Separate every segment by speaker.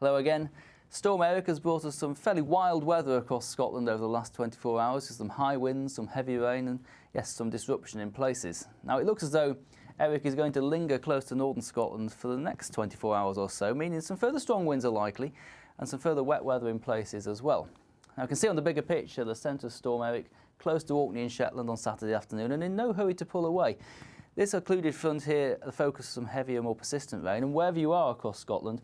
Speaker 1: Hello again. Storm Eric has brought us some fairly wild weather across Scotland over the last 24 hours, with some high winds, some heavy rain and, yes, some disruption in places. Now, it looks as though Eric is going to linger close to northern Scotland for the next 24 hours or so, meaning some further strong winds are likely and some further wet weather in places as well. Now, you can see on the bigger picture the centre of Storm Eric close to Orkney in Shetland on Saturday afternoon and in no hurry to pull away. This occluded front here, the focus of some heavier, more persistent rain, and wherever you are across Scotland,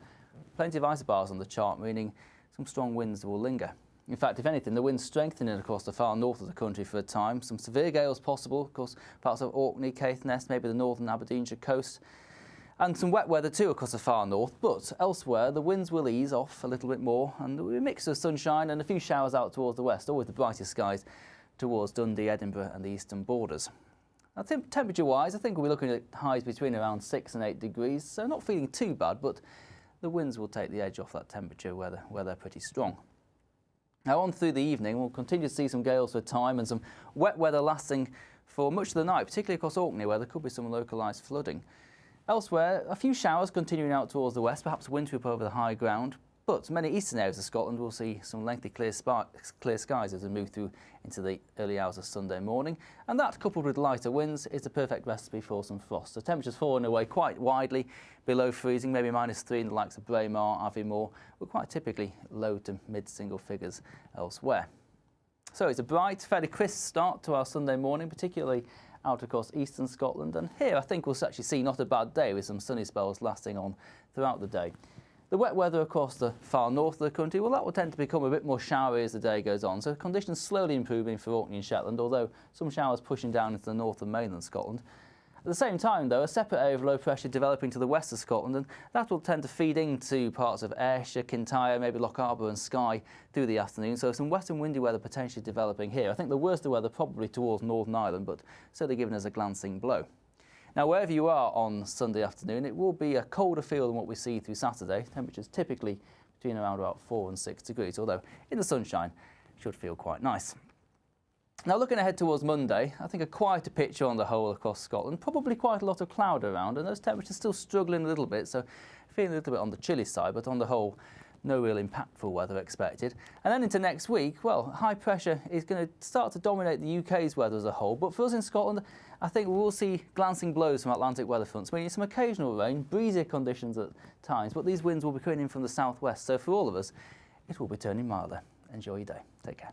Speaker 1: plenty of isobars on the chart, meaning some strong winds will linger. In fact, if anything, the wind's strengthening across the far north of the country for a time. Some severe gales possible, of course, parts of Orkney, Caithness, maybe the northern Aberdeenshire coast. And some wet weather too across the far north, but elsewhere the winds will ease off a little bit more and there will be a mix of sunshine and a few showers out towards the west, always the brightest skies towards Dundee, Edinburgh and the eastern borders. Now, temperature-wise, I think we'll be looking at highs between around 6 and 8 degrees, so not feeling too bad, but the winds will take the edge off that temperature where they're pretty strong. Now, on through the evening, we'll continue to see some gales for a time and some wet weather lasting for much of the night, particularly across Orkney, where there could be some localised flooding. Elsewhere, a few showers continuing out towards the west, perhaps wintry up over the high ground, but many eastern areas of Scotland will see some lengthy clear skies as we move through into the early hours of Sunday morning. And that, coupled with lighter winds, is the perfect recipe for some frost. So temperatures falling away quite widely below freezing, maybe -3 in the likes of Braemar, Aviemore, but quite typically low to mid-single figures elsewhere. So it's a bright, fairly crisp start to our Sunday morning, particularly out across eastern Scotland. And here I think we'll actually see not a bad day with some sunny spells lasting on throughout the day. The wet weather across the far north of the country, well, that will tend to become a bit more showery as the day goes on, so conditions slowly improving for Orkney and Shetland, although some showers pushing down into the north and mainland Scotland. At the same time, though, a separate area of low pressure developing to the west of Scotland, and that will tend to feed into parts of Ayrshire, Kintyre, maybe Loch Arbour and Skye through the afternoon, so some wet and windy weather potentially developing here. I think the worst of the weather probably towards Northern Ireland, but certainly giving us a glancing blow. Now, wherever you are on Sunday afternoon, it will be a colder feel than what we see through Saturday. Temperatures typically between around about 4 and 6 degrees, although in the sunshine it should feel quite nice. Now, looking ahead towards Monday, I think a quieter picture on the whole across Scotland, probably quite a lot of cloud around, and those temperatures still struggling a little bit, so feeling a little bit on the chilly side, but on the whole, no real impactful weather expected. And then into next week, well, high pressure is going to start to dominate the UK's weather as a whole, but for us in Scotland, I think we will see glancing blows from Atlantic weather fronts, meaning some occasional rain, breezier conditions at times, but these winds will be coming in from the southwest, so for all of us, it will be turning milder. Enjoy your day. Take care.